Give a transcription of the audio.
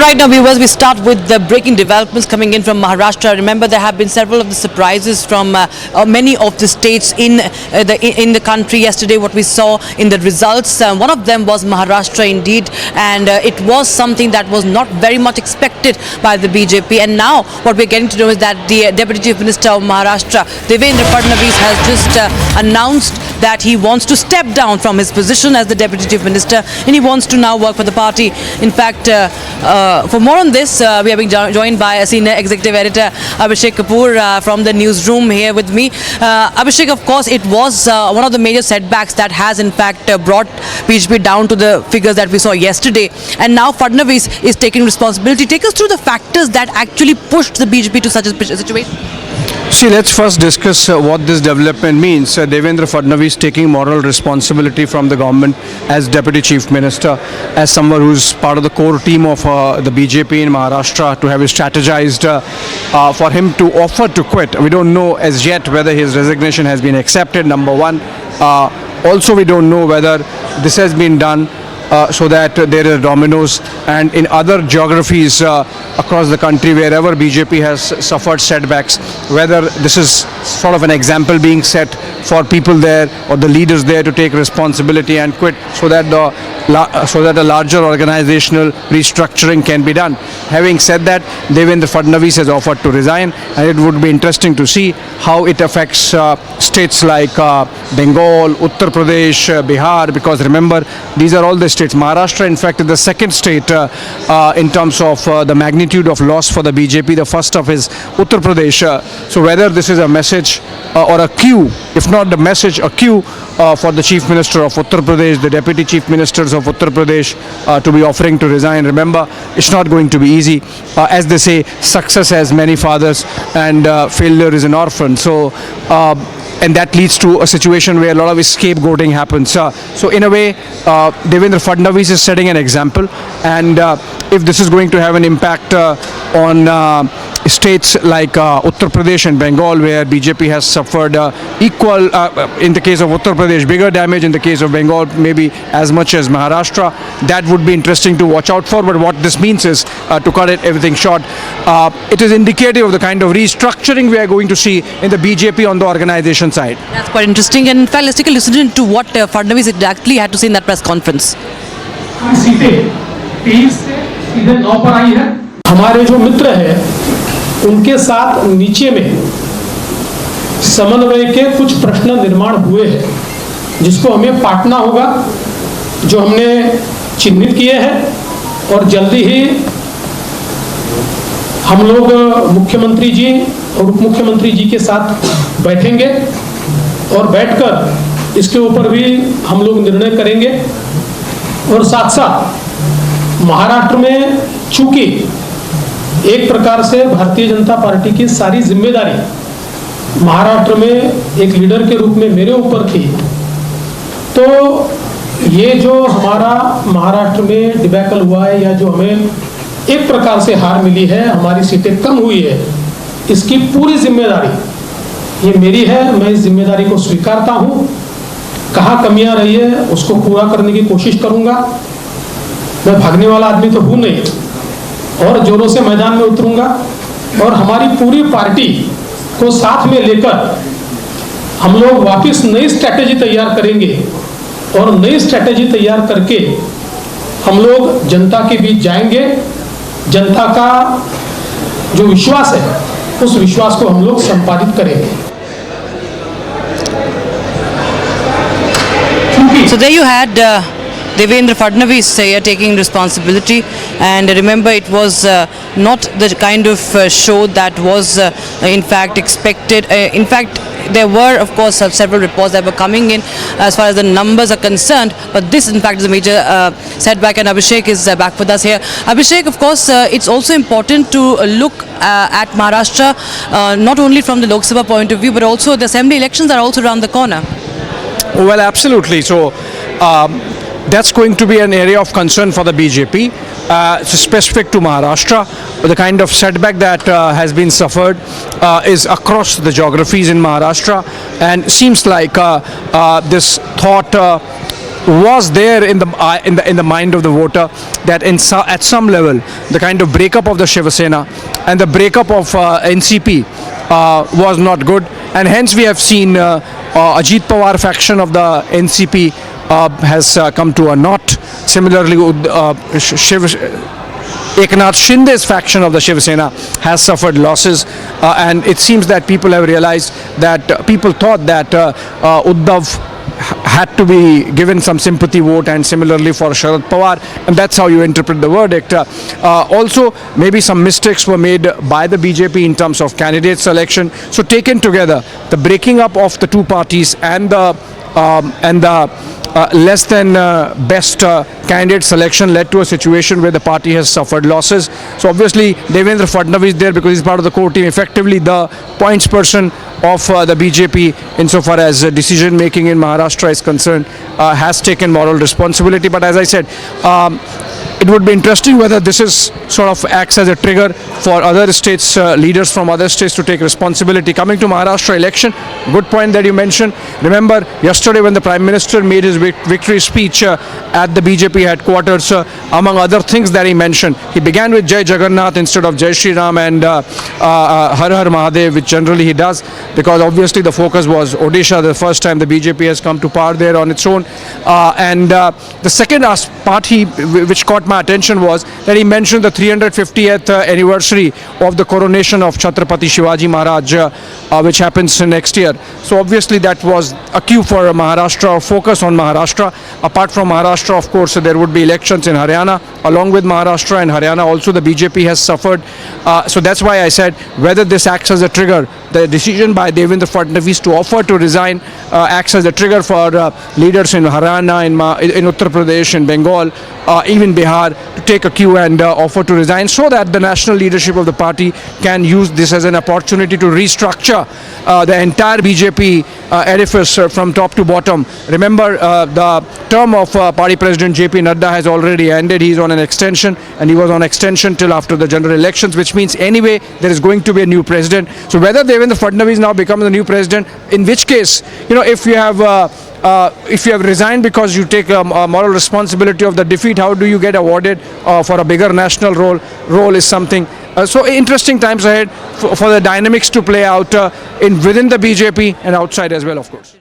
right now, viewers, we start with the breaking developments coming in from Maharashtra. Remember, there have been several of the surprises from many of the states in the country yesterday. What we saw in the results, one of them was Maharashtra indeed, and it was something that was not very much expected by the BJP. And now, what we're getting to know is that the Deputy Chief Minister of Maharashtra, Devendra Fadnavis, has just announced that he wants to step down from his position as the Deputy Chief Minister, and he wants to now work for the party. In fact, for more on this, we are being joined by a senior executive editor, Abhishek Kapoor, from the newsroom here with me. Abhishek, of course, it was one of the major setbacks that has in fact brought BJP down to the figures that we saw yesterday. And now Fadnavis is taking responsibility. Take us through the factors that actually pushed the BJP to such a situation. See, let's first discuss what this development means. Devendra Fadnavis taking moral responsibility from the government as Deputy Chief Minister, as someone who's part of the core team of the BJP in Maharashtra, to have strategized for him to offer to quit. We don't know as yet whether his resignation has been accepted, number one. Also, we don't know whether this has been done so that there are dominoes, and in other geographies across the country, wherever BJP has suffered setbacks, whether this is sort of an example being set for people there or the leaders there to take responsibility and quit, so that a larger organizational restructuring can be done. Having said that, Devendra Fadnavis has offered to resign, and it would be interesting to see how it affects states like Bengal, Uttar Pradesh, Bihar, because remember, these are all the states. Maharashtra, in fact, is the second state in terms of the magnitude of loss for the BJP. The first of is Uttar Pradesh. So whether this is a message or a cue, if not the message, a cue for the Chief Minister of Uttar Pradesh, the Deputy Chief Ministers of Uttar Pradesh to be offering to resign. Remember, it's not going to be easy. As they say, success has many fathers and failure is an orphan. So and that leads to a situation where a lot of scapegoating happens. So in a way, Devendra Fadnavis is setting an example, and if this is going to have an impact on states like Uttar Pradesh and Bengal, where BJP has suffered equal, in the case of Uttar Pradesh, bigger damage, in the case of Bengal, maybe as much as Maharashtra, that would be interesting to watch out for. But what this means is, to cut everything short, it is indicative of the kind of restructuring we are going to see in the BJP on the organization side. That's quite interesting. And in fact, let's take a listen to what Fadnavis exactly had to say in that press conference. हमारे जो मित्र हैं उनके साथ नीचे में समन्वय के कुछ प्रश्न निर्माण हुए हैं, जिसको हमें पाटना होगा, जो हमने चिन्हित किए हैं, और जल्दी ही हम लोग मुख्यमंत्री जी और उप मुख्यमंत्री जी के साथ बैठेंगे और बैठकर इसके ऊपर भी हम लोग निर्णय करेंगे। और साथ साथ महाराष्ट्र में चूंकि एक प्रकार से भारतीय जनता पार्टी की सारी जिम्मेदारी महाराष्ट्र में एक लीडर के रूप में मेरे ऊपर थी, तो ये जो हमारा महाराष्ट्र में डिबैकल हुआ है, या जो हमें एक प्रकार से हार मिली है, हमारी सीटें कम हुई है, इसकी पूरी जिम्मेदारी ये मेरी है। मैं इस जिम्मेदारी को स्वीकारता हूँ। कहाँ कमियां रही है उसको पूरा करने की कोशिश करूँगा। मैं भागने वाला आदमी तो हूँ नहीं, और जोरों से मैदान में उतरूंगा, और हमारी पूरी पार्टी को साथ में लेकर हम लोग वापस नई स्ट्रैटेजी तैयार करेंगे, और नई स्ट्रैटेजी तैयार करके हम लोग जनता के बीच जाएंगे। जनता का जो विश्वास है, उस विश्वास को हम लोग संपादित करेंगे। So there you had Devendra Fadnavis here taking responsibility, and remember, it was not the kind of show that was in fact expected. In fact, there were of course several reports that were coming in as far as the numbers are concerned, but this in fact is a major setback. And Abhishek is back with us here. Abhishek, of course, it's also important to look at Maharashtra not only from the Lok Sabha point of view, but also the assembly elections are also around the corner. Well, absolutely. So that's going to be an area of concern for the BJP. Specific to Maharashtra, the kind of setback that has been suffered is across the geographies in Maharashtra, and seems like this thought was there in the mind of the voter that at some level the kind of breakup of the Shiv Sena and the breakup of NCP was not good, and hence we have seen Ajit Pawar faction of the NCP has come to a knot. Similarly, Eknath Shinde's faction of the Shiv Sena has suffered losses, and it seems that people have realized that people thought that Uddhav had to be given some sympathy vote, and similarly for Sharad Pawar, and that's how you interpret the verdict. Also, maybe some mistakes were made by the BJP in terms of candidate selection. So taken together, the breaking up of the two parties and the less than best candidate selection led to a situation where the party has suffered losses. So obviously Devendra Fadnavis there, because he's part of the core team, effectively the points person of the BJP insofar as decision making in Maharashtra is concerned, has taken moral responsibility. But as I said, it would be interesting whether this is sort of acts as a trigger for other states, leaders from other states to take responsibility. Coming to Maharashtra election, good point that you mentioned. Remember yesterday when the Prime Minister made his victory speech at the BJP headquarters, among other things that he mentioned, he began with Jai Jagannath instead of Jai Shri Ram and Har Har Mahadev, which generally he does, because obviously the focus was Odisha, the first time the BJP has come to power there on its own. And the second part which caught my attention was that he mentioned the 350th anniversary of the coronation of Chhatrapati Shivaji Maharaj, which happens next year. So obviously that was a cue for Maharashtra, focus on Maharashtra. Apart from Maharashtra, of course, there would be elections in Haryana. Along with Maharashtra and Haryana, also the BJP has suffered. So that's why I said whether this acts as a trigger, the decision by Devendra Fadnavis to offer to resign acts as a trigger for leaders in Haryana, in Uttar Pradesh, in Bengal, even Bihar, to take a cue and offer to resign, so that the national leadership of the party can use this as an opportunity to restructure the entire BJP edifice from top to bottom. Remember, the term of party president JP Nadda has already ended. He's on an extension, and he was on extension till after the general elections, which means anyway there is going to be a new president. So whether Devendra Fadnavis now becomes the new president, in which case, if you have resigned because you take a moral responsibility of the defeat, how do you get awarded for a bigger national role is something. So interesting times ahead for the dynamics to play out within the BJP and outside as well, of course.